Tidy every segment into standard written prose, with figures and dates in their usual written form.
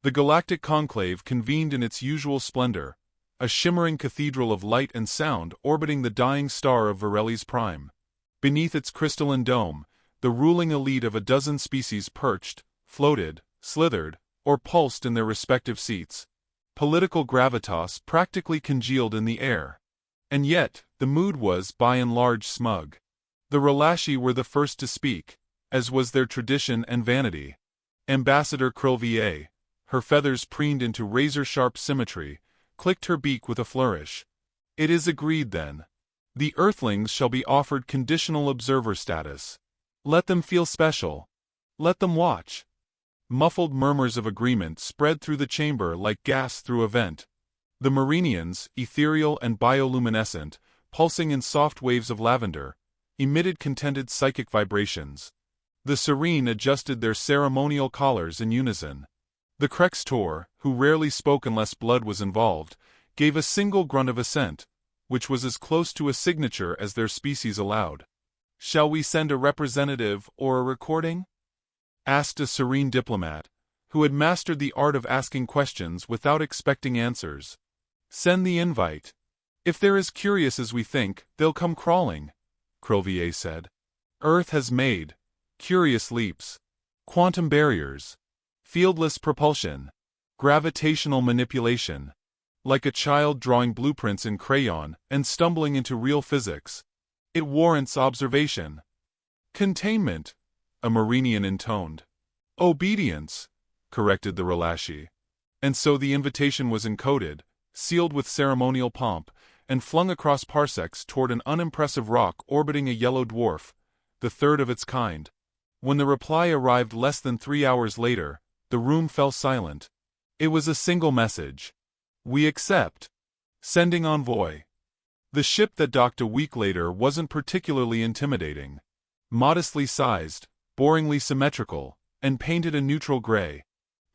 The Galactic Conclave convened in its usual splendor, a shimmering cathedral of light and sound orbiting the dying star of Varelli's prime. Beneath its crystalline dome, the ruling elite of a dozen species perched, floated, slithered, or pulsed in their respective seats. Political gravitas practically congealed in the air. And yet, the mood was, by and large, smug. The Relashi were the first to speak, as was their tradition and vanity. Ambassador Krilvier, her feathers preened into razor-sharp symmetry, clicked her beak with a flourish. It is agreed then. The Earthlings shall be offered conditional observer status. Let them feel special. Let them watch. Muffled murmurs of agreement spread through the chamber like gas through a vent. The Marinians, ethereal and bioluminescent, pulsing in soft waves of lavender, emitted contented psychic vibrations. The Serene adjusted their ceremonial collars in unison. The Krextor, who rarely spoke unless blood was involved, gave a single grunt of assent, which was as close to a signature as their species allowed. "Shall we send a representative or a recording?" asked a serene diplomat, who had mastered the art of asking questions without expecting answers. "Send the invite. If they're as curious as we think, they'll come crawling," Krilvier said. "Earth has made curious leaps. Quantum barriers. Fieldless propulsion. Gravitational manipulation. Like a child drawing blueprints in crayon and stumbling into real physics. It warrants observation." "Containment," a Marinian intoned. "Obedience," corrected the Relashi. And so the invitation was encoded, sealed with ceremonial pomp, and flung across parsecs toward an unimpressive rock orbiting a yellow dwarf, the third of its kind. When the reply arrived less than 3 hours later, the room fell silent. It was a single message. "We accept. Sending envoy." The ship that docked a week later wasn't particularly intimidating. Modestly sized, boringly symmetrical, and painted a neutral gray.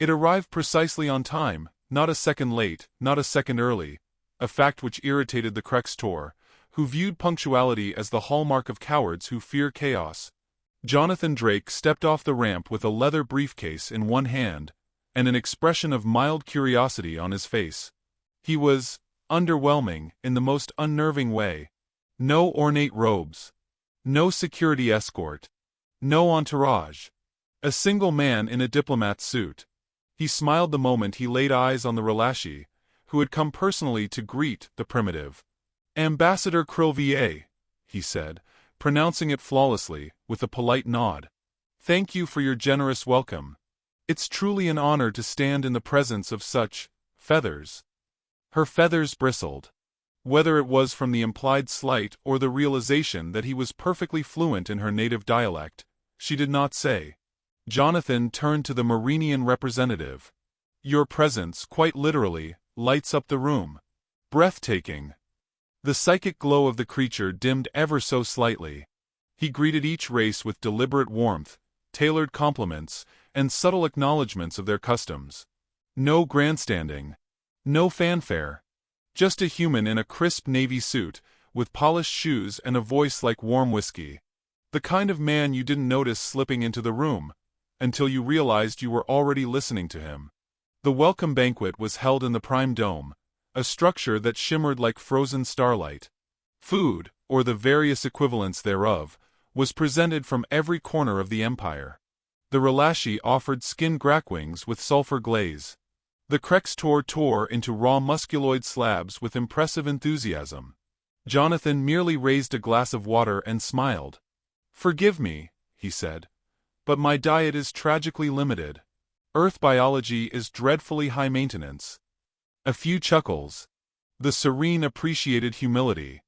It arrived precisely on time, not a second late, not a second early, a fact which irritated the Krextor, who viewed punctuality as the hallmark of cowards who fear chaos. Jonathan Drake stepped off the ramp with a leather briefcase in one hand, and an expression of mild curiosity on his face. He was underwhelming in the most unnerving way. No ornate robes. No security escort. No entourage. A single man in a diplomat suit. He smiled the moment he laid eyes on the Relashi, who had come personally to greet the primitive. "Ambassador Krilvier," he said, pronouncing it flawlessly, with a polite nod. "Thank you for your generous welcome. It's truly an honor to stand in the presence of such feathers." Her feathers bristled. Whether it was from the implied slight or the realization that he was perfectly fluent in her native dialect, she did not say. Jonathan turned to the Marinian representative. "Your presence, quite literally, lights up the room. Breathtaking." The psychic glow of the creature dimmed ever so slightly. He greeted each race with deliberate warmth, tailored compliments, and subtle acknowledgments of their customs. No grandstanding. No fanfare. Just a human in a crisp navy suit, with polished shoes and a voice like warm whiskey. The kind of man you didn't notice slipping into the room, until you realized you were already listening to him. The welcome banquet was held in the Prime Dome, a structure that shimmered like frozen starlight. Food, or the various equivalents thereof, was presented from every corner of the empire. The Relashi offered skinned grackwings with sulfur glaze. The Krextor tore into raw musculoid slabs with impressive enthusiasm. Jonathan merely raised a glass of water and smiled. "Forgive me," he said, "but my diet is tragically limited. Earth biology is dreadfully high maintenance." A few chuckles. The Serene appreciated humility.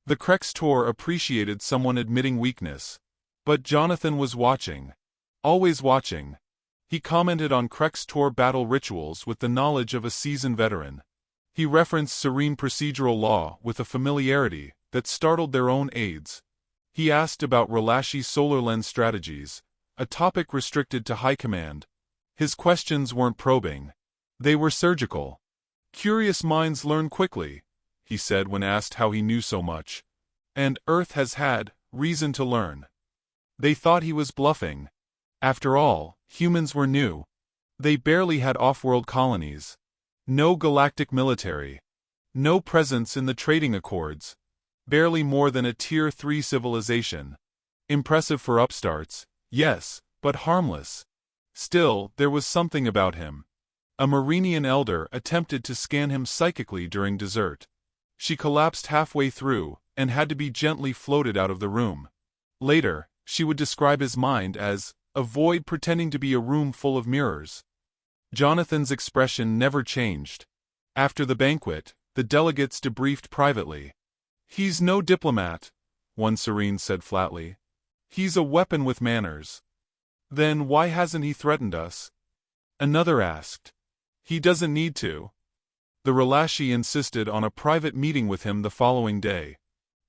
The Krextor appreciated someone admitting weakness. But Jonathan was watching. Always watching. He commented on Krextor battle rituals with the knowledge of a seasoned veteran. He referenced Serene procedural law with a familiarity that startled their own aides. He asked about Relashi solar lens strategies, a topic restricted to high command. His questions weren't probing. They were surgical. "Curious minds learn quickly," he said when asked how he knew so much. "And Earth has had reason to learn." They thought he was bluffing. After all, humans were new. They barely had off-world colonies. No galactic military. No presence in the trading accords. Barely more than a Tier 3 civilization. Impressive for upstarts, yes, but harmless. Still, there was something about him. A Marinian elder attempted to scan him psychically during dessert. She collapsed halfway through, and had to be gently floated out of the room. Later, she would describe his mind as a void pretending to be a room full of mirrors. Jonathan's expression never changed. After the banquet, the delegates debriefed privately. "He's no diplomat," one Serene said flatly. "He's a weapon with manners." "Then why hasn't he threatened us?" another asked. "He doesn't need to." The Relashi insisted on a private meeting with him the following day.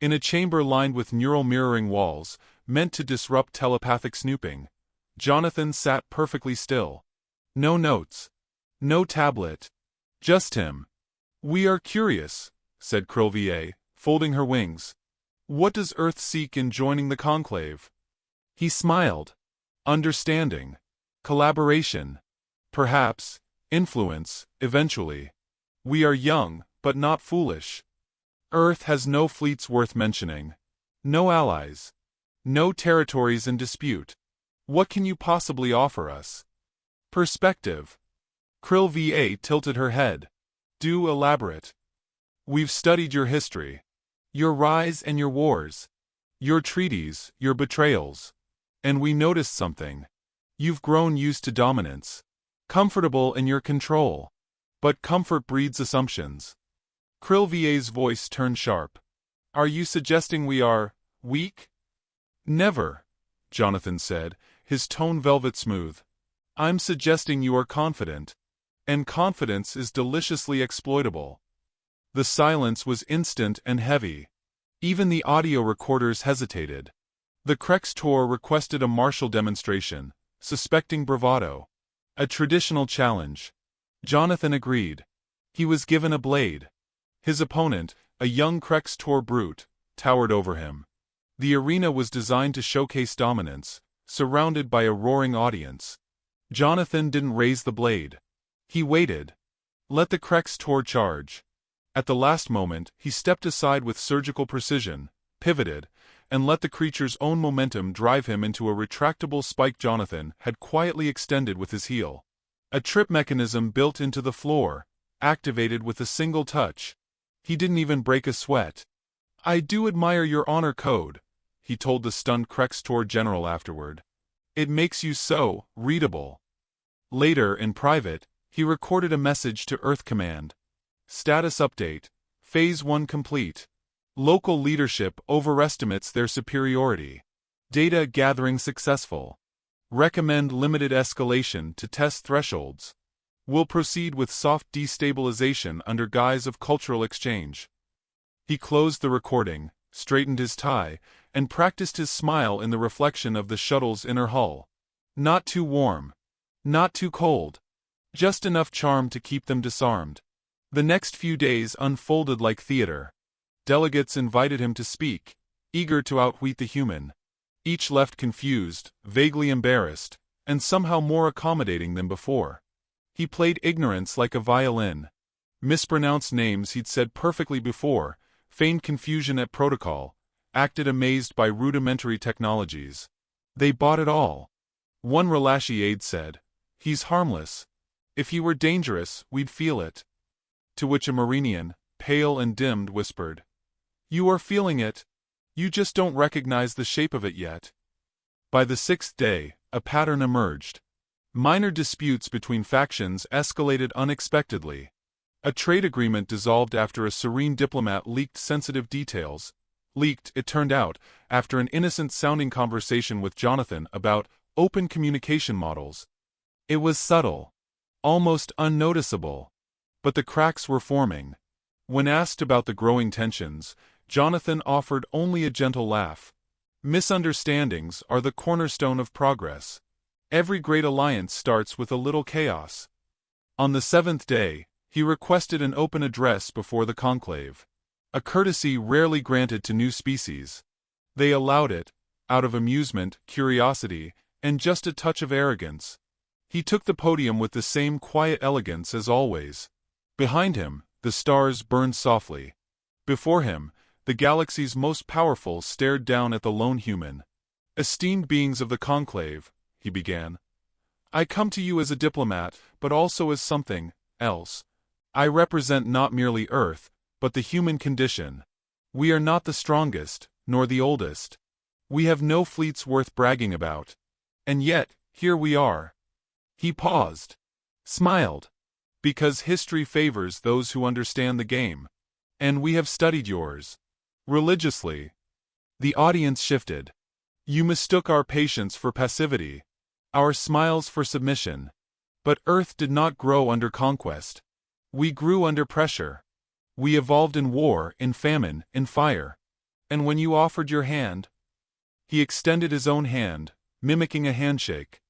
In a chamber lined with neural mirroring walls, meant to disrupt telepathic snooping, Jonathan sat perfectly still. No notes. No tablet. Just him. "We are curious," said Krilvier, folding her wings. "What does Earth seek in joining the conclave?" He smiled. "Understanding. Collaboration. Perhaps, influence, eventually. We are young, but not foolish. Earth has no fleets worth mentioning. No allies. No territories in dispute. What can you possibly offer us?" "Perspective." Krilvier tilted her head. "Do elaborate." "We've studied your history. Your rise and your wars. Your treaties, your betrayals. And we noticed something. You've grown used to dominance. Comfortable in your control. But comfort breeds assumptions." Krilvier's voice turned sharp. "Are you suggesting we are weak?" "Never," Jonathan said, his tone velvet smooth. "I'm suggesting you are confident. And confidence is deliciously exploitable." The silence was instant and heavy. Even the audio recorders hesitated. The Krextor requested a martial demonstration, suspecting bravado. A traditional challenge. Jonathan agreed. He was given a blade. His opponent, a young Krextor brute, towered over him. The arena was designed to showcase dominance, surrounded by a roaring audience. Jonathan didn't raise the blade. He waited. Let the Krextor charge. At the last moment, he stepped aside with surgical precision, pivoted, and let the creature's own momentum drive him into a retractable spike Jonathan had quietly extended with his heel. A trip mechanism built into the floor, activated with a single touch. He didn't even break a sweat. "I do admire your honor code," he told the stunned Krextor general afterward. "It makes you so readable." Later, in private, he recorded a message to Earth Command. Status update. Phase 1 complete. Local leadership overestimates their superiority. Data gathering successful. Recommend limited escalation to test thresholds. Will proceed with soft destabilization under guise of cultural exchange. He closed the recording, straightened his tie, and practiced his smile in the reflection of the shuttle's inner hull. Not too warm. Not too cold. Just enough charm to keep them disarmed. The next few days unfolded like theater. Delegates invited him to speak, eager to outwit the human. Each left confused, vaguely embarrassed, and somehow more accommodating than before. He played ignorance like a violin. Mispronounced names he'd said perfectly before, feigned confusion at protocol, acted amazed by rudimentary technologies. They bought it all. One Relashi aide said, "He's harmless. If he were dangerous, we'd feel it." To which a Marinian, pale and dimmed, whispered, "You are feeling it. You just don't recognize the shape of it yet." By the 6th day, a pattern emerged. Minor disputes between factions escalated unexpectedly. A trade agreement dissolved after a Serene diplomat leaked sensitive details. Leaked, it turned out, after an innocent-sounding conversation with Jonathan about open communication models. It was subtle. Almost unnoticeable. But the cracks were forming. When asked about the growing tensions, Jonathan offered only a gentle laugh. Misunderstandings are the cornerstone of progress. Every great alliance starts with a little chaos. On the 7th day, he requested an open address before the conclave. A courtesy rarely granted to new species. They allowed it, out of amusement, curiosity, and just a touch of arrogance. He took the podium with the same quiet elegance as always. Behind him, the stars burned softly. Before him, the galaxy's most powerful stared down at the lone human. "Esteemed beings of the conclave," he began. "I come to you as a diplomat, but also as something else. I represent not merely Earth, but the human condition. We are not the strongest, nor the oldest. We have no fleets worth bragging about. And yet, here we are." He paused. Smiled. "Because history favors those who understand the game. And we have studied yours. Religiously." The audience shifted. "You mistook our patience for passivity. Our smiles for submission. But Earth did not grow under conquest. We grew under pressure. We evolved in war, in famine, in fire. And when you offered your hand..." He extended his own hand, mimicking a handshake.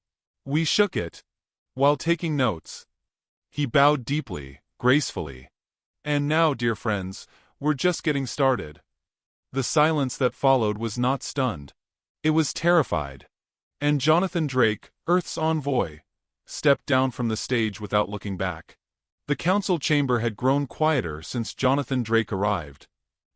"We shook it, while taking notes." He bowed deeply, gracefully. "And now, dear friends, we're just getting started." The silence that followed was not stunned. It was terrified. And Jonathan Drake, Earth's envoy, stepped down from the stage without looking back. The council chamber had grown quieter since Jonathan Drake arrived.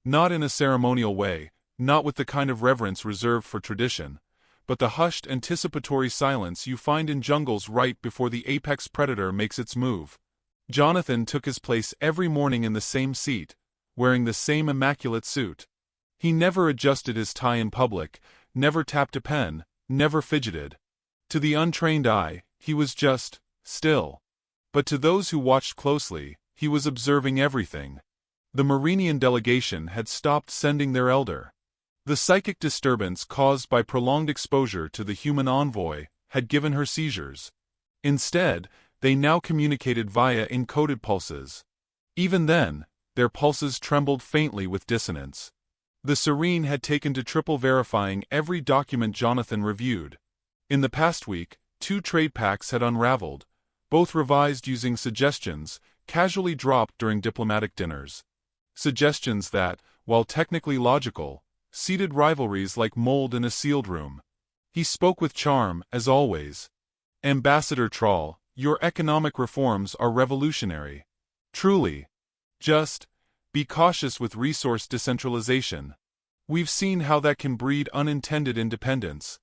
Not in a ceremonial way, not with the kind of reverence reserved for tradition, but the hushed, anticipatory silence you find in jungles right before the apex predator makes its move. Jonathan took his place every morning in the same seat, wearing the same immaculate suit. He never adjusted his tie in public, never tapped a pen, never fidgeted. To the untrained eye, he was just still. But to those who watched closely, he was observing everything. The Marinian delegation had stopped sending their elder. The psychic disturbance caused by prolonged exposure to the human envoy had given her seizures. Instead, they now communicated via encoded pulses. Even then, their pulses trembled faintly with dissonance. The Serene had taken to triple verifying every document Jonathan reviewed. In the past week, 2 trade pacts had unraveled, both revised using suggestions casually dropped during diplomatic dinners. Suggestions that, while technically logical, seeded rivalries like mold in a sealed room. He spoke with charm, as always. "Ambassador Troll, your economic reforms are revolutionary. Truly. Just be cautious with resource decentralization. We've seen how that can breed unintended independence."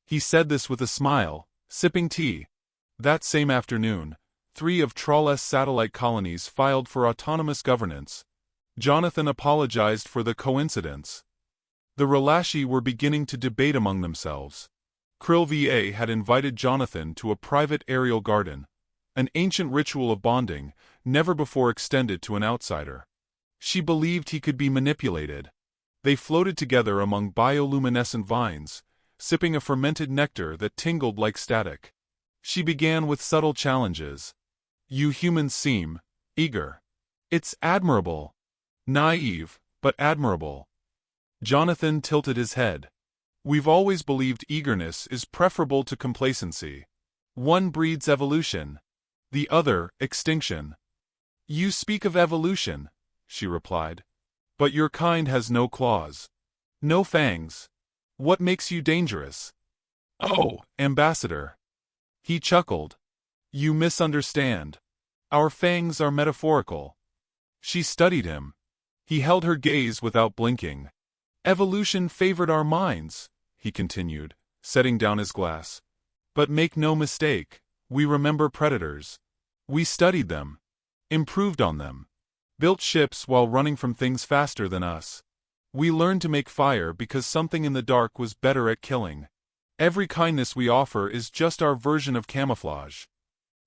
He said this with a smile, sipping tea. That same afternoon, 3 of Troll's satellite colonies filed for autonomous governance. Jonathan apologized for the coincidence. The Relashi were beginning to debate among themselves. Krill VA had invited Jonathan to a private aerial garden, an ancient ritual of bonding, never before extended to an outsider. She believed he could be manipulated. They floated together among bioluminescent vines, sipping a fermented nectar that tingled like static. She began with subtle challenges. "You humans seem eager. It's admirable. Naive, but admirable." Jonathan tilted his head. "We've always believed eagerness is preferable to complacency. One breeds evolution. The other, extinction." "You speak of evolution," she replied. "But your kind has no claws. No fangs. What makes you dangerous?" "Oh, Ambassador." He chuckled. "You misunderstand. Our fangs are metaphorical." She studied him. He held her gaze without blinking. "Evolution favored our minds," he continued, setting down his glass. "But make no mistake, we remember predators. We studied them. Improved on them. Built ships while running from things faster than us. We learned to make fire because something in the dark was better at killing. Every kindness we offer is just our version of camouflage."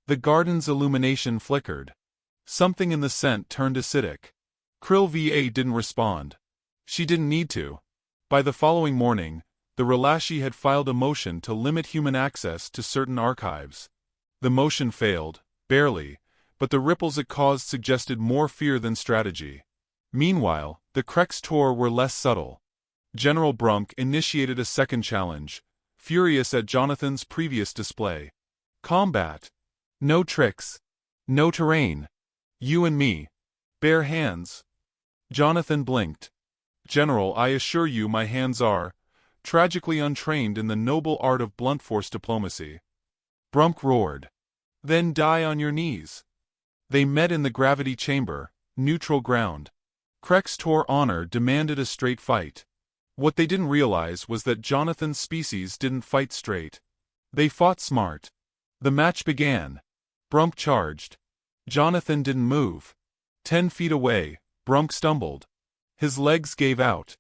The garden's illumination flickered. Something in the scent turned acidic. Krill VA didn't respond. She didn't need to. By the following morning, the Relashi had filed a motion to limit human access to certain archives. The motion failed, barely, but the ripples it caused suggested more fear than strategy. Meanwhile, the Krex Tor were less subtle. General Brunk initiated a second challenge, furious at Jonathan's previous display. "Combat. No tricks. No terrain. You and me. Bare hands." Jonathan blinked. "General, I assure you my hands are tragically untrained in the noble art of blunt force diplomacy." Brumk roared. Then die on your knees. They met in the gravity chamber, neutral ground. Krextor honor demanded a straight fight. What they didn't realize was that Jonathan's species didn't fight straight. They fought smart. The match began. Brumk charged. Jonathan didn't move. 10 feet away, Brumk stumbled. His legs gave out.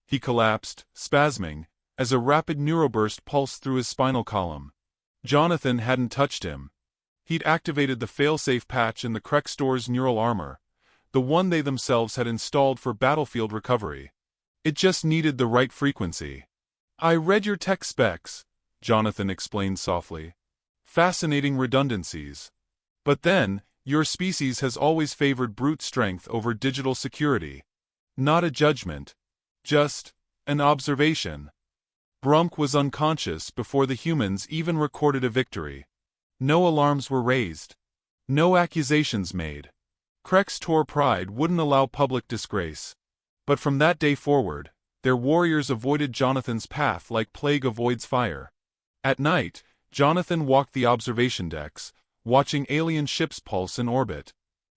He collapsed, spasming, as a rapid neuroburst pulsed through his spinal column. Jonathan hadn't touched him. He'd activated the failsafe patch in the Krextor's neural armor, the one they themselves had installed for battlefield recovery. It just needed the right frequency. I read your tech specs, Jonathan explained softly. Fascinating redundancies. But then, your species has always favored brute strength over digital security. Not a judgment. Just an observation. Brumk was unconscious before the humans even recorded a victory. No alarms were raised. No accusations made. Krextor pride wouldn't allow public disgrace. But from that day forward, their warriors avoided Jonathan's path like plague avoids fire. At night, Jonathan walked the observation decks, watching alien ships pulse in orbit.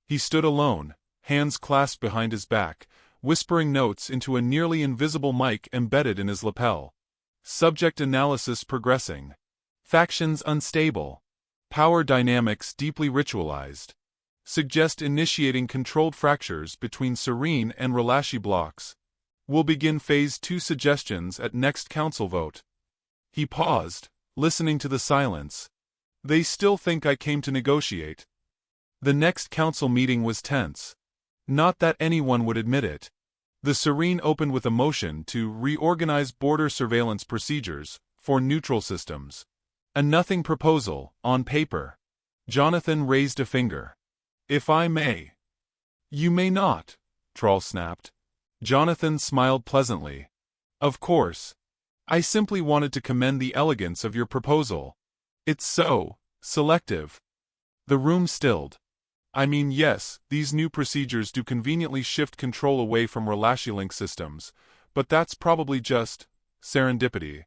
He stood alone, hands clasped behind his back, whispering notes into a nearly invisible mic embedded in his lapel. Subject analysis progressing. Factions unstable. Power dynamics deeply ritualized. Suggest initiating controlled fractures between Serene and Relashi blocks. Will begin Phase 2 suggestions at next council vote. He paused, listening to the silence. They still think I came to negotiate. The next council meeting was tense. Not that anyone would admit it. The Serene opened with a motion to reorganize border surveillance procedures for neutral systems. A nothing proposal, on paper. Jonathan raised a finger. If I may. You may not, Troll snapped. Jonathan smiled pleasantly. Of course. I simply wanted to commend the elegance of your proposal. It's so selective. The room stilled. I mean, yes, these new procedures do conveniently shift control away from Relashi-link systems, but that's probably just serendipity.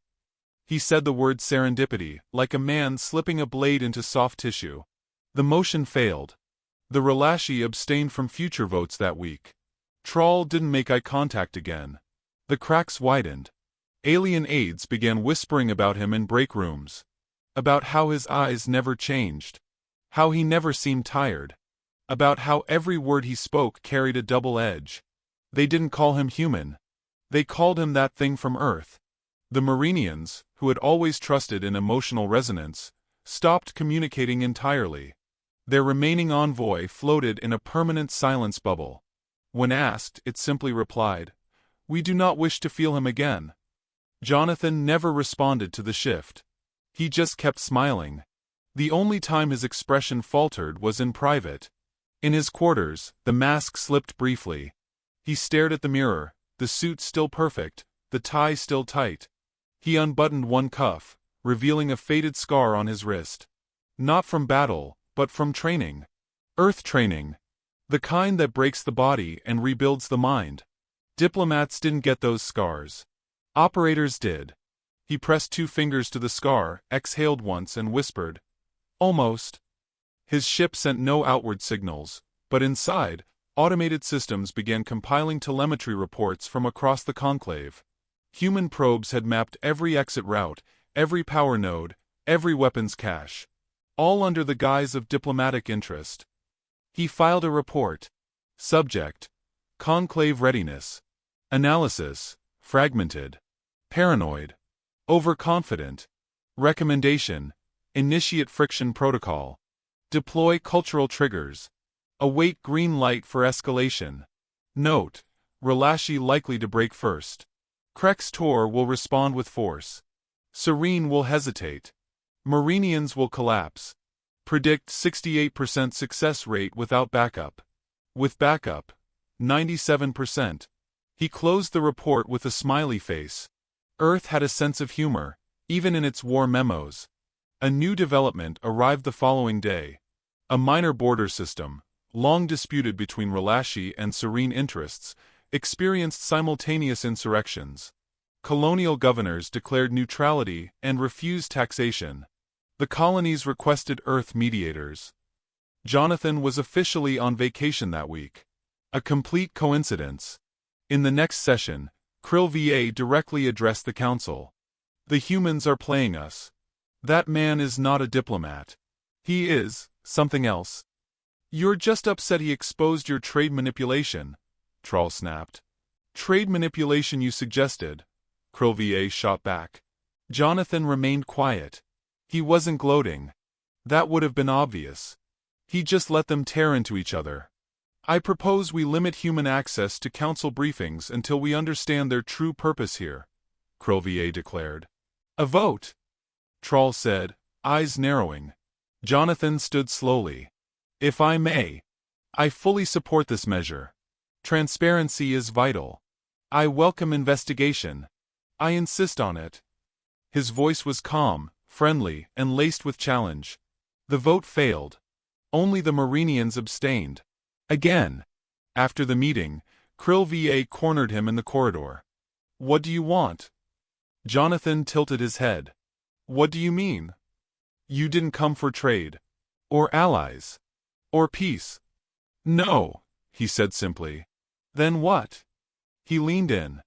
He said the word serendipity, like a man slipping a blade into soft tissue. The motion failed. The Relashi abstained from future votes that week. Troll didn't make eye contact again. The cracks widened. Alien aides began whispering about him in break rooms. About how his eyes never changed. How he never seemed tired. About how every word he spoke carried a double edge. They didn't call him human. They called him that thing from Earth. The Marinians, who had always trusted in emotional resonance, stopped communicating entirely. Their remaining envoy floated in a permanent silence bubble. When asked, it simply replied, "We do not wish to feel him again." Jonathan never responded to the shift. He just kept smiling. The only time his expression faltered was in private. In his quarters, the mask slipped briefly. He stared at the mirror, the suit still perfect, the tie still tight. He unbuttoned one cuff, revealing a faded scar on his wrist. Not from battle, but from training. Earth training. The kind that breaks the body and rebuilds the mind. Diplomats didn't get those scars. Operators did. He pressed 2 fingers to the scar, exhaled once and whispered, "Almost." His ship sent no outward signals, but inside, automated systems began compiling telemetry reports from across the conclave. Human probes had mapped every exit route, every power node, every weapons cache. All under the guise of diplomatic interest. He filed a report. Subject: Conclave readiness. Analysis: fragmented. Paranoid. Overconfident. Recommendation: initiate friction protocol. Deploy cultural triggers. Await green light for escalation. Note: Relashi likely to break first. Krextor will respond with force. Serene will hesitate. Marinians will collapse. Predict 68% success rate without backup. With backup, 97%. He closed the report with a smiley face. Earth had a sense of humor, even in its war memos. A new development arrived the following day. A minor border system, long disputed between Relashi and Serene interests, experienced simultaneous insurrections. Colonial governors declared neutrality and refused taxation. The colonies requested Earth mediators. Jonathan was officially on vacation that week. A complete coincidence. In the next session, Krill VA directly addressed the council. The humans are playing us. That man is not a diplomat. He is something else. You're just upset he exposed your trade manipulation, Troll snapped. Trade manipulation you suggested, Krill VA shot back. Jonathan remained quiet. He wasn't gloating. That would have been obvious. He just let them tear into each other. I propose we limit human access to council briefings until we understand their true purpose here, Krill VA declared. A vote, Troll said, eyes narrowing. Jonathan stood slowly. If I may, I fully support this measure. Transparency is vital. I welcome investigation. I insist on it. His voice was calm, friendly, and laced with challenge. The vote failed. Only the Marinians abstained. Again. After the meeting, Krill VA cornered him in the corridor. What do you want? Jonathan tilted his head. What do you mean? You didn't come for trade. Or allies. Or peace. No, he said simply. Then what? He leaned in.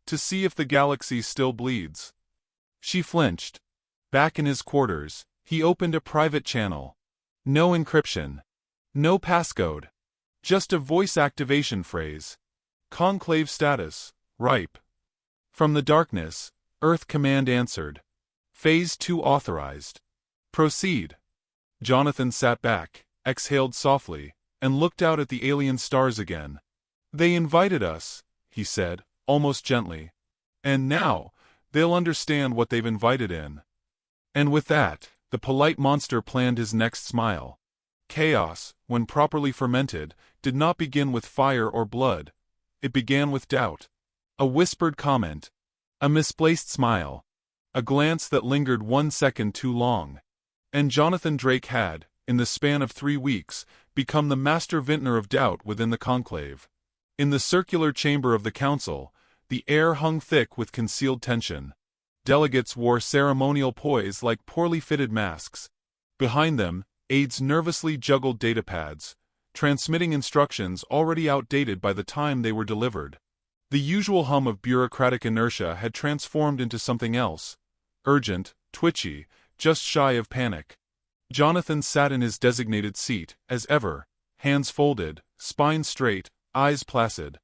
To see if the galaxy still bleeds. She flinched. Back in his quarters, he opened a private channel. No encryption. No passcode. Just a voice activation phrase. Conclave status, ripe. From the darkness, Earth Command answered. Phase 2 authorized. Proceed. Jonathan sat back, exhaled softly, and looked out at the alien stars again. They invited us, he said, almost gently. And now, they'll understand what they've invited in. And with that, the polite monster planned his next smile. Chaos, when properly fermented, did not begin with fire or blood. It began with doubt. A whispered comment. A misplaced smile. A glance that lingered 1 second too long. And Jonathan Drake had, in the span of 3 weeks, become the master vintner of doubt within the conclave. In the circular chamber of the council, the air hung thick with concealed tension. Delegates wore ceremonial poise like poorly fitted masks. Behind them, aides nervously juggled datapads, transmitting instructions already outdated by the time they were delivered. The usual hum of bureaucratic inertia had transformed into something else. Urgent, twitchy, just shy of panic. Jonathan sat in his designated seat, as ever, hands folded, spine straight, eyes placid.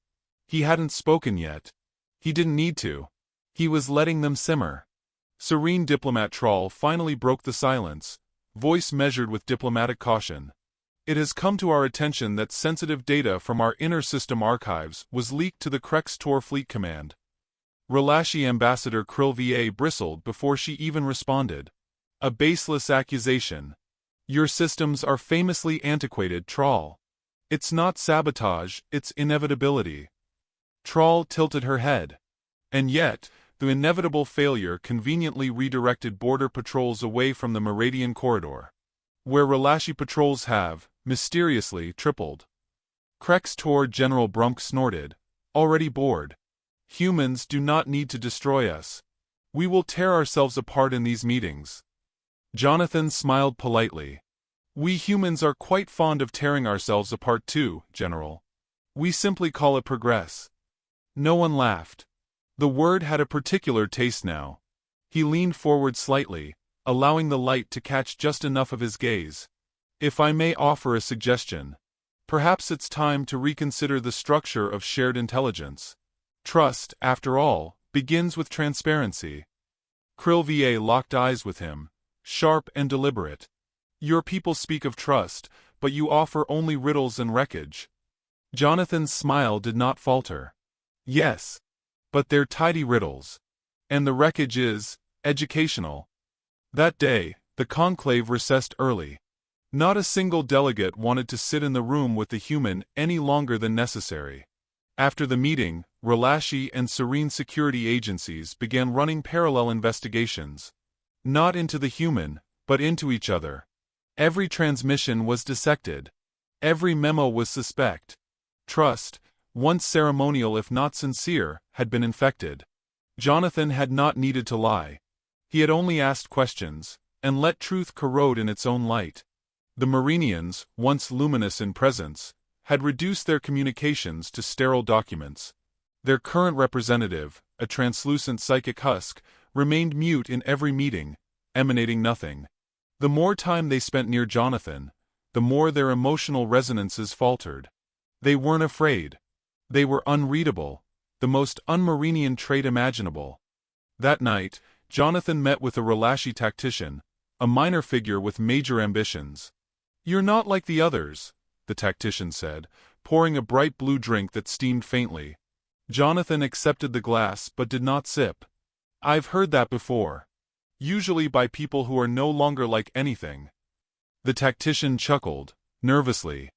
He hadn't spoken yet. He didn't need to. He was letting them simmer. Serene Diplomat Troll finally broke the silence, voice measured with diplomatic caution. It has come to our attention that sensitive data from our inner system archives was leaked to the Krex Tor Fleet Command. Relashi Ambassador Krill VA bristled before she even responded. A baseless accusation. Your systems are famously antiquated, Troll. It's not sabotage, it's inevitability. Troll tilted her head. And yet, the inevitable failure conveniently redirected border patrols away from the Meridian Corridor, where Relashi patrols have, mysteriously, tripled. Krex Tor General Brunk snorted, already bored. Humans do not need to destroy us. We will tear ourselves apart in these meetings. Jonathan smiled politely. We humans are quite fond of tearing ourselves apart too, General. We simply call it progress. No one laughed. The word had a particular taste now. He leaned forward slightly, allowing the light to catch just enough of his gaze. If I may offer a suggestion, perhaps it's time to reconsider the structure of shared intelligence. Trust, after all, begins with transparency. Krill VA locked eyes with him, sharp and deliberate. Your people speak of trust, but you offer only riddles and wreckage. Jonathan's smile did not falter. Yes. But they're tidy riddles. And the wreckage is educational. That day, the conclave recessed early. Not a single delegate wanted to sit in the room with the human any longer than necessary. After the meeting, Relashi and Serene security agencies began running parallel investigations. Not into the human, but into each other. Every transmission was dissected. Every memo was suspect. Trust, once ceremonial if not sincere, had been infected. Jonathan had not needed to lie. He had only asked questions, and let truth corrode in its own light. The Marinians, once luminous in presence, had reduced their communications to sterile documents. Their current representative, a translucent psychic husk, remained mute in every meeting, emanating nothing. The more time they spent near Jonathan, the more their emotional resonances faltered. They weren't afraid. They were unreadable, the most un-Marinian trait imaginable. That night, Jonathan met with a Relashi tactician, a minor figure with major ambitions. "You're not like the others," the tactician said, pouring a bright blue drink that steamed faintly. Jonathan accepted the glass but did not sip. "I've heard that before. Usually by people who are no longer like anything." The tactician chuckled, nervously.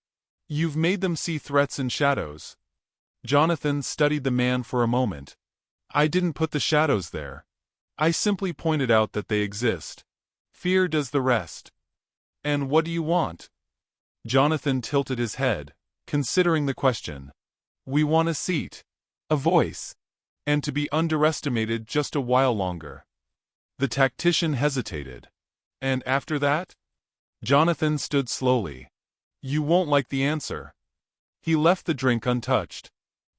"You've made them see threats in shadows." Jonathan studied the man for a moment. "I didn't put the shadows there. I simply pointed out that they exist. Fear does the rest." "And what do you want?" Jonathan tilted his head, considering the question. "We want a seat. A voice. And to be underestimated just a while longer." The tactician hesitated. "And after that?" Jonathan stood slowly. "You won't like the answer." He left the drink untouched.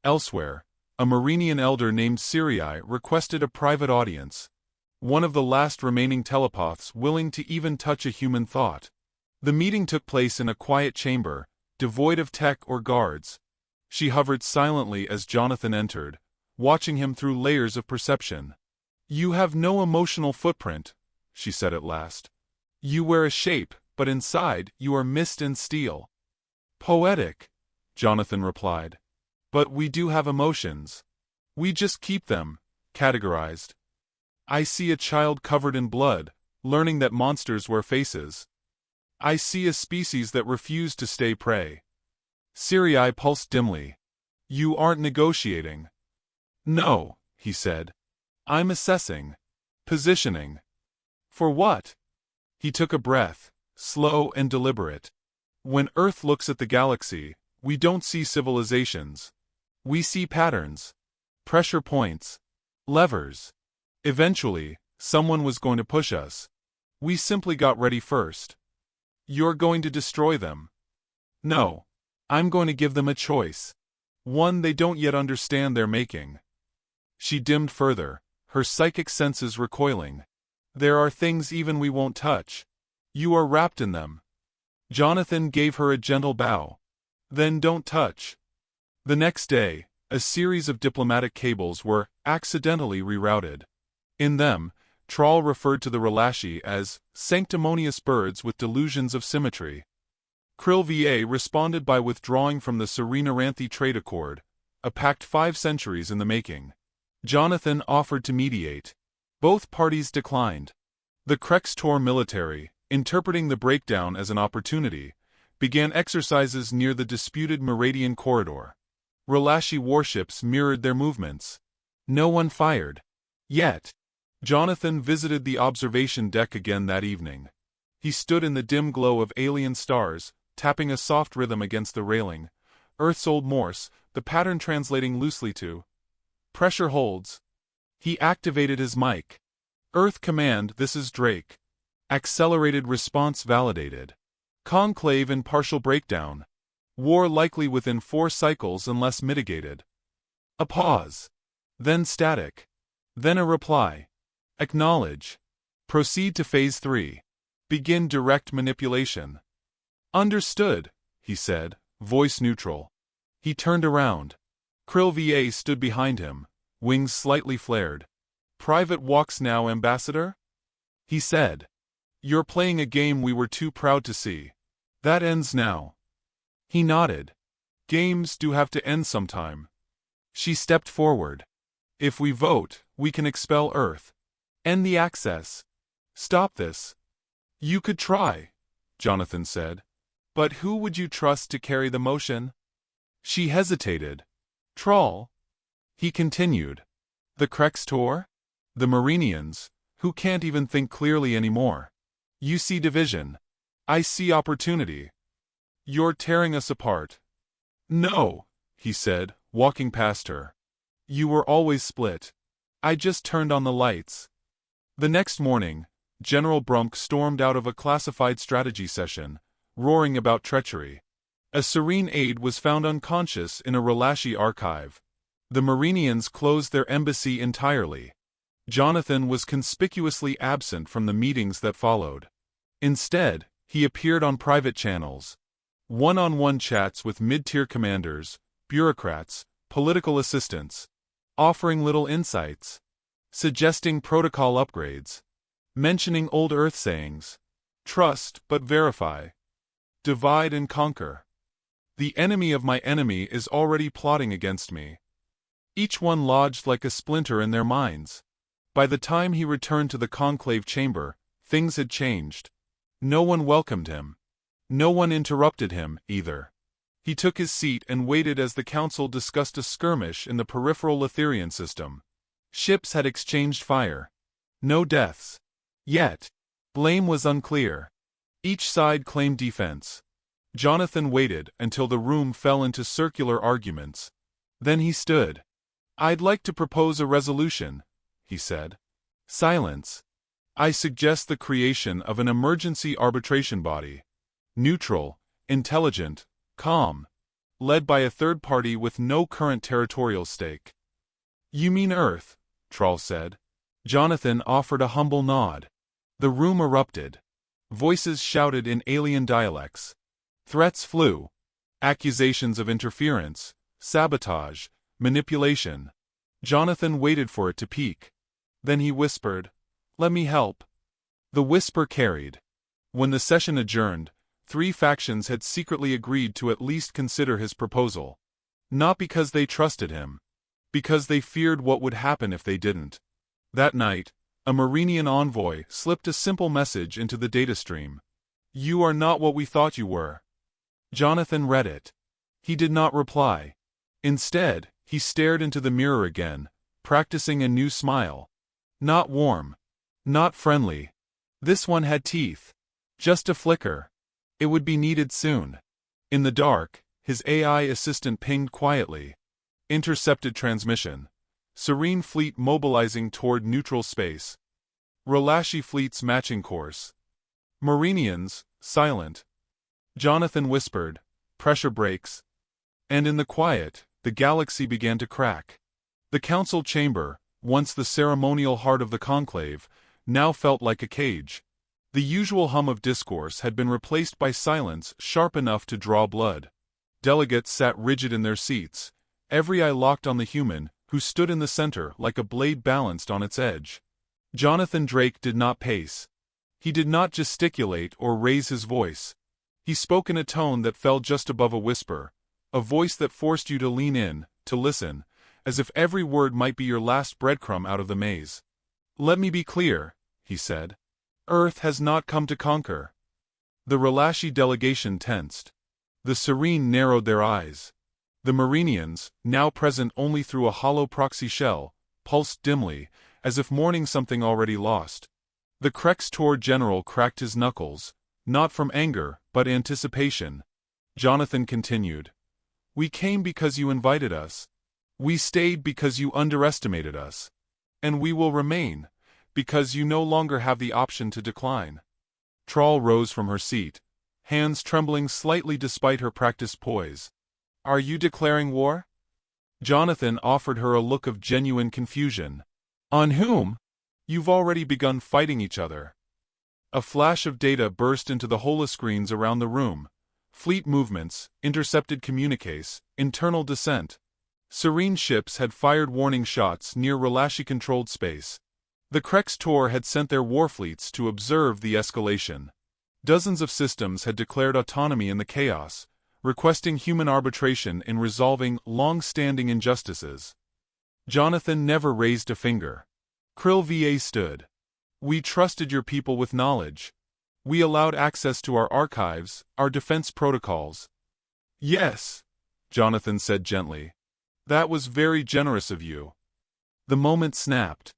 Elsewhere, a Marinian elder named Sirii requested a private audience. One of the last remaining telepaths willing to even touch a human thought. The meeting took place in a quiet chamber, devoid of tech or guards. She hovered silently as Jonathan entered, watching him through layers of perception. "You have no emotional footprint," she said at last. "You wear a shape, but inside you are mist and steel." "Poetic," Jonathan replied. "But we do have emotions. We just keep them categorized. I see a child covered in blood, learning that monsters wear faces. I see a species that refuse to stay prey." Sirii pulsed dimly. "You aren't negotiating." "No," he said. "I'm assessing. Positioning." "For what?" He took a breath, slow and deliberate. "When Earth looks at the galaxy, we don't see civilizations. We see patterns. Pressure points. Levers. Eventually, someone was going to push us. We simply got ready first." "You're going to destroy them." "No. I'm going to give them a choice. One they don't yet understand they're making." She dimmed further, her psychic senses recoiling. "There are things even we won't touch. You are wrapped in them." Jonathan gave her a gentle bow. "Then don't touch." The next day, a series of diplomatic cables were accidentally rerouted. In them, Troll referred to the Relashi as sanctimonious birds with delusions of symmetry. Krill VA responded by withdrawing from the Serena-Ranthi trade accord, a pact 5 centuries in the making. Jonathan offered to mediate. Both parties declined. The Krextor military, interpreting the breakdown as an opportunity, began exercises near the disputed Meridian corridor. Relashi warships mirrored their movements. No one fired. Yet. Jonathan visited the observation deck again that evening. He stood in the dim glow of alien stars, tapping a soft rhythm against the railing. Earth's old Morse, the pattern translating loosely to "pressure holds." He activated his mic. "Earth command, this is Drake." Accelerated response validated. Conclave in partial breakdown. War likely within 4 cycles unless mitigated. A pause. Then static. Then a reply. Acknowledge. Proceed to Phase 3. Begin direct manipulation. "Understood," he said, voice neutral. He turned around. Krill VA stood behind him, wings slightly flared. "Private walks now, Ambassador?" he said. "You're playing a game we were too proud to see. That ends now." He nodded. "Games do have to end sometime." She stepped forward. "If we vote, we can expel Earth. End the access. Stop this." "You could try," Jonathan said. "But who would you trust to carry the motion?" She hesitated. "Troll?" He continued. "The Krextor? The Marinians, who can't even think clearly anymore. You see division. I see opportunity. You're tearing us apart." "No," he said, walking past her. "You were always split. I just turned on the lights." The next morning, General Brunk stormed out of a classified strategy session, roaring about treachery. A Serene aide was found unconscious in a Relashi archive. The Marinians closed their embassy entirely. Jonathan was conspicuously absent from the meetings that followed. Instead, he appeared on private channels. One-on-one chats with mid-tier commanders, bureaucrats, political assistants, offering little insights, suggesting protocol upgrades, mentioning old Earth sayings, trust but verify, divide and conquer. The enemy of my enemy is already plotting against me. Each one lodged like a splinter in their minds. By the time he returned to the conclave chamber, things had changed. No one welcomed him. No one interrupted him, either. He took his seat and waited as the council discussed a skirmish in the peripheral Letherian system. Ships had exchanged fire. No deaths. Yet, blame was unclear. Each side claimed defense. Jonathan waited until the room fell into circular arguments. Then he stood. "I'd like to propose a resolution," he said. Silence. "I suggest the creation of an emergency arbitration body. Neutral, intelligent, calm. Led by a third party with no current territorial stake." "You mean Earth?" Troll said. Jonathan offered a humble nod. The room erupted. Voices shouted in alien dialects. Threats flew. Accusations of interference, sabotage, manipulation. Jonathan waited for it to peak. Then he whispered, "Let me help." The whisper carried. When the session adjourned, 3 factions had secretly agreed to at least consider his proposal. Not because they trusted him. Because they feared what would happen if they didn't. That night, a Marinian envoy slipped a simple message into the data stream. "You are not what we thought you were." Jonathan read it. He did not reply. Instead, he stared into the mirror again, practicing a new smile. Not warm. Not friendly. This one had teeth. Just a flicker. It would be needed soon. In the dark, his AI assistant pinged quietly. Intercepted transmission. Serene fleet mobilizing toward neutral space. Relashi fleet's matching course. Marinians, silent. Jonathan whispered, "Pressure breaks." And in the quiet, the galaxy began to crack. The council chamber, once the ceremonial heart of the conclave, now felt like a cage. The usual hum of discourse had been replaced by silence sharp enough to draw blood. Delegates sat rigid in their seats, every eye locked on the human, who stood in the center like a blade balanced on its edge. Jonathan Drake did not pace. He did not gesticulate or raise his voice. He spoke in a tone that fell just above a whisper, a voice that forced you to lean in, to listen, as if every word might be your last breadcrumb out of the maze. "Let me be clear," he said. "Earth has not come to conquer." The Relashi delegation tensed. The Serene narrowed their eyes. The Marinians, now present only through a hollow proxy shell, pulsed dimly, as if mourning something already lost. The Krextor general cracked his knuckles, not from anger, but anticipation. Jonathan continued. "We came because you invited us. We stayed because you underestimated us. And we will remain, because you no longer have the option to decline." Troll rose from her seat, hands trembling slightly despite her practiced poise. "Are you declaring war?" Jonathan offered her a look of genuine confusion. "On whom? You've already begun fighting each other." A flash of data burst into the holoscreens around the room. Fleet movements, intercepted communiques, internal descent. Serene ships had fired warning shots near Relashi-controlled space. The Krextor had sent their warfleets to observe the escalation. Dozens of systems had declared autonomy in the chaos, requesting human arbitration in resolving long-standing injustices. Jonathan never raised a finger. Krill VA stood. "We trusted your people with knowledge. We allowed access to our archives, our defense protocols." "Yes," Jonathan said gently. "That was very generous of you." The moment snapped.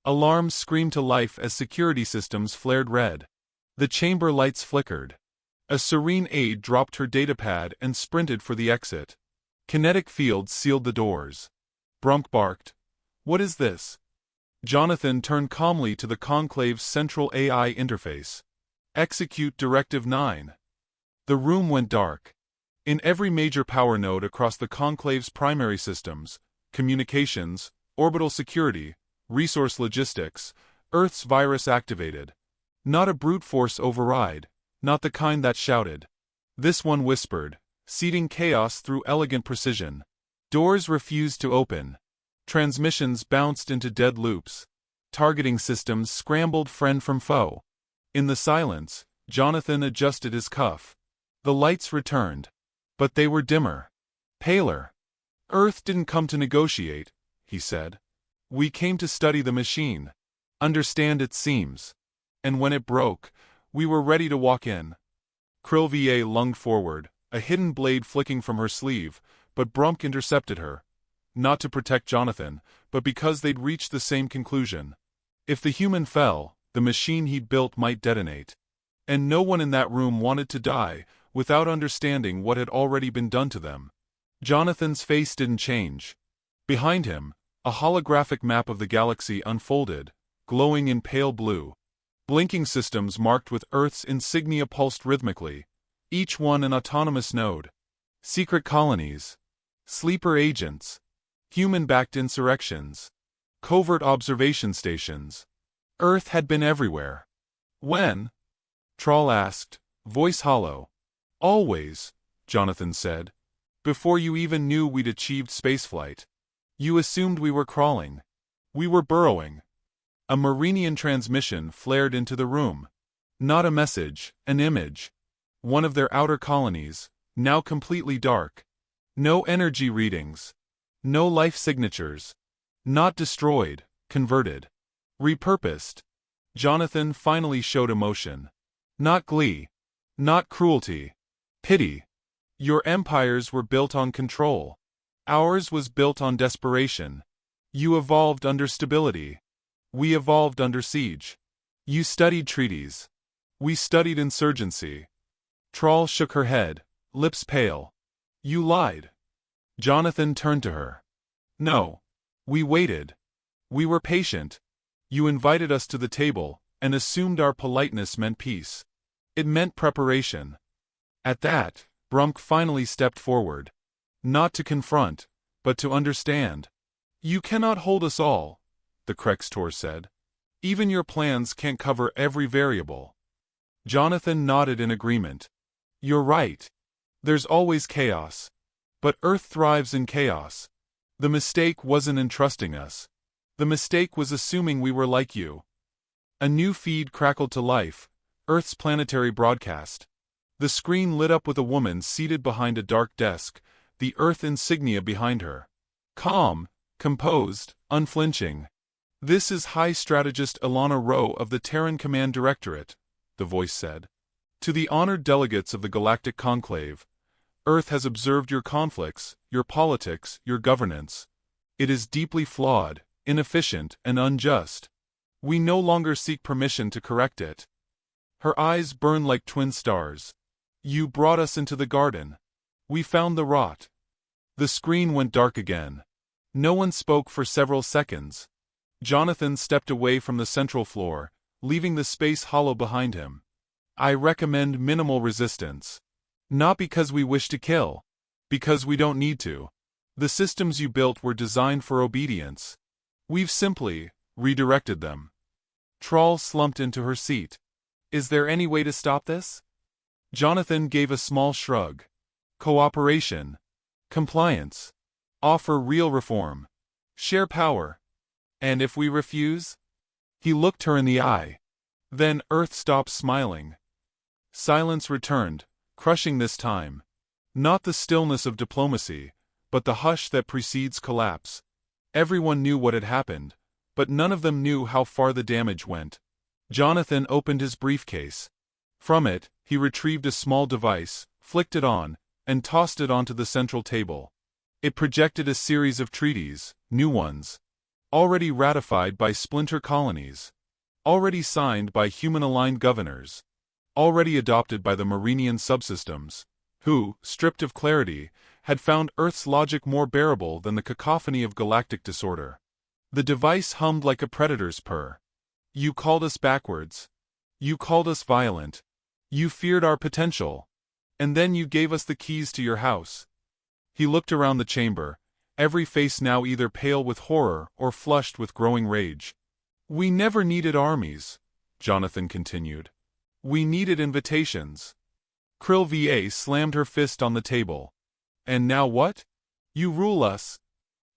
Alarms screamed to life as security systems flared red. The chamber lights flickered. A Serene aide dropped her datapad and sprinted for the exit. Kinetic fields sealed the doors. Brunk barked. "What is this?" Jonathan turned calmly to the Conclave's central AI interface. Execute Directive 9. The room went dark. In every major power node across the Conclave's primary systems, communications, orbital security, resource logistics, Earth's virus activated. Not a brute force override, not the kind that shouted. This one whispered, seeding chaos through elegant precision. Doors refused to open. Transmissions bounced into dead loops. Targeting systems scrambled friend from foe. In the silence, Jonathan adjusted his cuff. The lights returned. But they were dimmer. Paler. Earth didn't come to negotiate, he said. We came to study the machine. Understand its seams. And when it broke, we were ready to walk in. Krill VA lunged forward, a hidden blade flicking from her sleeve, but Brumk intercepted her. Not to protect Jonathan, but because they'd reached the same conclusion. If the human fell, the machine he'd built might detonate. And no one in that room wanted to die without understanding what had already been done to them. Jonathan's face didn't change. Behind him, a holographic map of the galaxy unfolded, glowing in pale blue. Blinking systems marked with Earth's insignia pulsed rhythmically, each one an autonomous node. Secret colonies. Sleeper agents. Human-backed insurrections. Covert observation stations. Earth had been everywhere. When? Troll asked, voice hollow. Always, Jonathan said. Before you even knew we'd achieved spaceflight. You assumed we were crawling. We were burrowing. A Marinian transmission flared into the room. Not a message, an image. One of their outer colonies, now completely dark. No energy readings. No life signatures. Not destroyed, converted. Repurposed. Jonathan finally showed emotion. Not glee. Not cruelty. Pity. Your empires were built on control. Ours was built on desperation. You evolved under stability. We evolved under siege. You studied treaties. We studied insurgency. Troll shook her head, lips pale. You lied. Jonathan turned to her. No. We waited. We were patient. You invited us to the table, and assumed our politeness meant peace. It meant preparation. At that, Brumk finally stepped forward. Not to confront, but to understand. You cannot hold us all, the Krextor said. Even your plans can't cover every variable. Jonathan nodded in agreement. You're right. There's always chaos. But Earth thrives in chaos. The mistake wasn't in trusting us. The mistake was assuming we were like you. A new feed crackled to life, Earth's planetary broadcast. The screen lit up with a woman seated behind a dark desk, the Earth insignia behind her. Calm, composed, unflinching. This is High Strategist Ilana Rowe of the Terran Command Directorate, the voice said. To the honored delegates of the Galactic Conclave, Earth has observed your conflicts, your politics, your governance. It is deeply flawed, inefficient, and unjust. We no longer seek permission to correct it. Her eyes burned like twin stars. You brought us into the garden. We found the rot. The screen went dark again. No one spoke for several seconds. Jonathan stepped away from the central floor, leaving the space hollow behind him. I recommend minimal resistance. Not because we wish to kill. Because we don't need to. The systems you built were designed for obedience. We've simply redirected them. Troll slumped into her seat. Is there any way to stop this? Jonathan gave a small shrug. Cooperation. Compliance. Offer real reform. Share power. And if we refuse? He looked her in the eye. Then Earth stopped smiling. Silence returned, crushing this time. Not the stillness of diplomacy, but the hush that precedes collapse. Everyone knew what had happened, but none of them knew how far the damage went. Jonathan opened his briefcase. From it, he retrieved a small device, flicked it on, and tossed it onto the central table. It projected a series of treaties, new ones. Already ratified by splinter colonies. Already signed by human-aligned governors. Already adopted by the Marinian subsystems, who, stripped of clarity, had found Earth's logic more bearable than the cacophony of galactic disorder. The device hummed like a predator's purr. You called us backwards. You called us violent. You feared our potential. And then you gave us the keys to your house. He looked around the chamber, every face now either pale with horror or flushed with growing rage. We never needed armies, Jonathan continued. We needed invitations. Krill VA slammed her fist on the table. And now what? You rule us.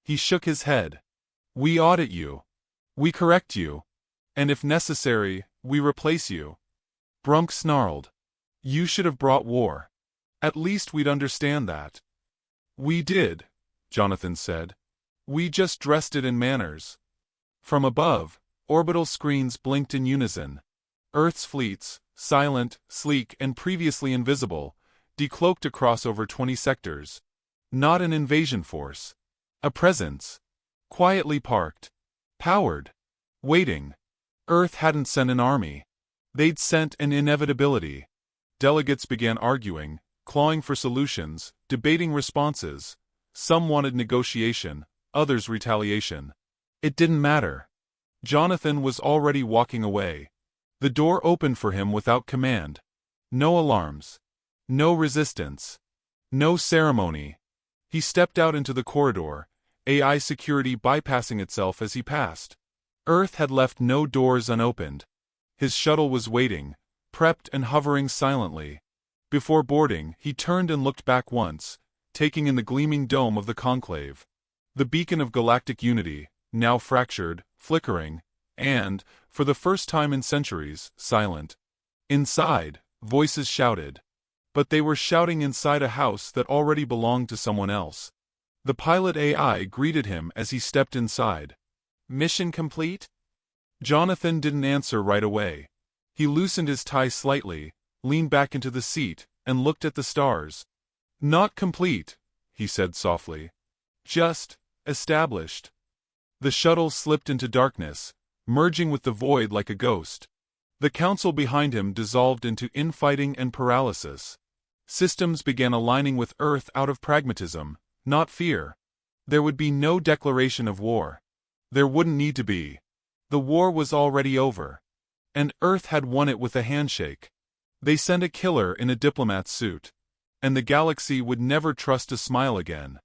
He shook his head. We audit you. We correct you. And if necessary, we replace you. Brunk snarled. You should have brought war. At least we'd understand that. We did, Jonathan said. We just dressed it in manners. From above, orbital screens blinked in unison. Earth's fleets, silent, sleek, and previously invisible, decloaked across over 20 sectors. Not an invasion force. A presence. Quietly parked. Powered. Waiting. Earth hadn't sent an army. They'd sent an inevitability. Delegates began arguing, clawing for solutions, debating responses. Some wanted negotiation, others retaliation. It didn't matter. Jonathan was already walking away. The door opened for him without command. No alarms. No resistance. No ceremony. He stepped out into the corridor, AI security bypassing itself as he passed. Earth had left no doors unopened. His shuttle was waiting, prepped and hovering silently. Before boarding, he turned and looked back once, taking in the gleaming dome of the conclave. The beacon of galactic unity, now fractured, flickering, and, for the first time in centuries, silent. Inside, voices shouted. But they were shouting inside a house that already belonged to someone else. The pilot AI greeted him as he stepped inside. Mission complete? Jonathan didn't answer right away. He loosened his tie slightly, leaned back into the seat, and looked at the stars. Not complete, he said softly. Just established. The shuttle slipped into darkness, merging with the void like a ghost. The council behind him dissolved into infighting and paralysis. Systems began aligning with Earth out of pragmatism, not fear. There would be no declaration of war. There wouldn't need to be. The war was already over. And Earth had won it with a handshake. They sent a killer in a diplomat suit. And the galaxy would never trust a smile again.